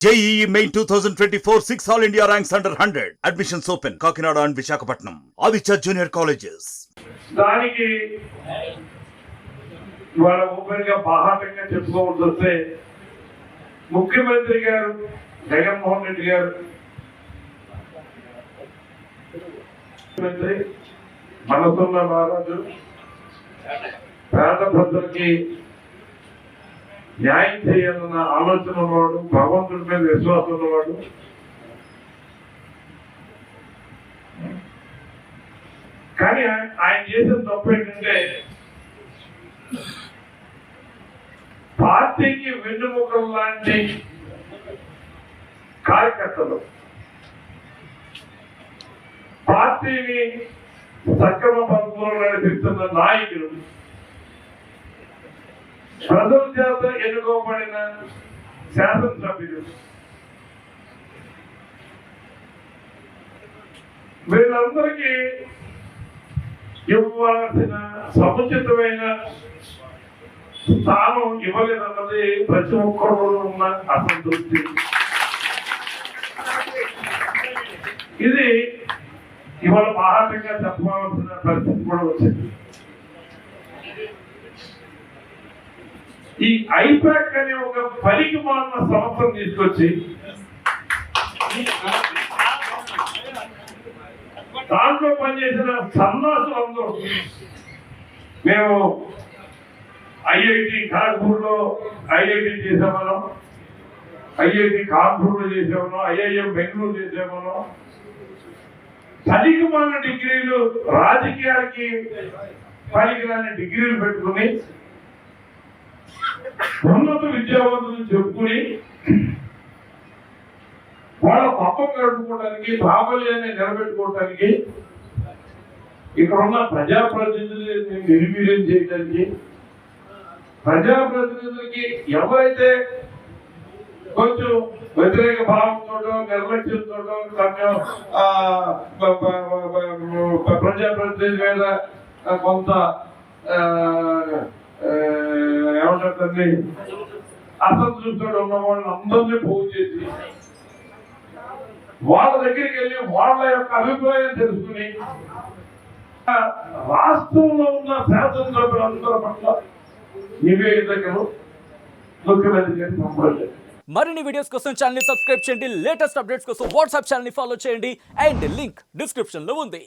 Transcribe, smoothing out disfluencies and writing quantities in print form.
JEE Main 2024 6 All India ranks under 100. Admissions open. Kakinada and Visakhapatnam. Aditya Junior Colleges. దానికి ఇవాళ open గా బాహాటంగా చెప్పుకోవాల్సి వస్తే ముఖ్యమంత్రి గారు జగన్మోహన్ రెడ్డి గారు ముఖ్యమంత్రి మనసున్న మహారాజు పేద ప్రజలకి న్యాయం చేయాలన్న ఆలోచన ఉన్నవాడు, భగవంతుడి మీద విశ్వాసం ఉన్నవాడు. కానీ ఆయన చేసిన తప్పు ఏంటంటే పార్టీకి వెన్నుముకలు లాంటి కార్యకర్తలు పార్టీని సక్రమ పద్ధతిలో నడిపిస్తున్న నాయకులు, ప్రజల చేత ఎన్నుకోబడిన శాసనసభ్యులు, వీళ్ళందరికీ ఇవ్వాల్సిన సముచితమైన స్థానం ఇవ్వలేదన్నది ప్రతి ఒక్కరు ఉన్న అసంతృప్తి. ఇది ఇవాళ బాహాటంగా చెప్పవలసిన పరిస్థితి కూడా వచ్చింది. ఈ ఐపాక్ అనే ఒక పనికి మాలిన సంస్థను తీసుకొచ్చి దాంట్లో పనిచేసిన సన్నాసులు అందరూ, మేము ఐఐటి కాన్పూర్లో ఐఐటి చేసామను, ఐఐటి కాన్పూర్లో చేసామను, ఐఐఎం బెంగళూరు చేసామను, పనికి మాలిన డిగ్రీలు, రాజకీయాలకి పనికిరాని డిగ్రీలు పెట్టుకుని ఉన్నత విద్యావంతులు చెప్పుకుని వాళ్ళ పప్పం గడుపుకోవడానికి, ప్రాబల్యాన్ని నిలబెట్టుకోవడానికి, ఇక్కడ ఉన్న ప్రజాప్రతినిధులని నిర్వీర్యం చేయడానికి, ప్రజాప్రతినిధులకి ఎవరైతే కొంచెం వ్యతిరేక భావంతో, నిర్లక్ష్యంతో, ప్రజాప్రతినిధి మీద కొంత ఏమంటారు అసంతృప్తితో ఉన్న వాళ్ళని అందరినీ పోగు చేసి వాళ్ళ దగ్గరికి వెళ్ళి వాళ్ళ యొక్క అభిప్రాయం తెలుసుకుని రాష్ట్రంలో ఉన్న శాసనసభ్యులందరి పట్ల నివేదికలు ముఖ్యమంత్రి గారిని పంపలేదు. మరిన్ని వీడియోస్ కోసం ఛానల్ ని సబ్స్క్రైబ్ చేయండి. లేటెస్ట్ అప్డేట్స్ కోసం వాట్సాప్ ఛానల్ ని ఫాలో చేయండి. అండ్ లింక్ డిస్క్రిప్షన్ లో ఉంది.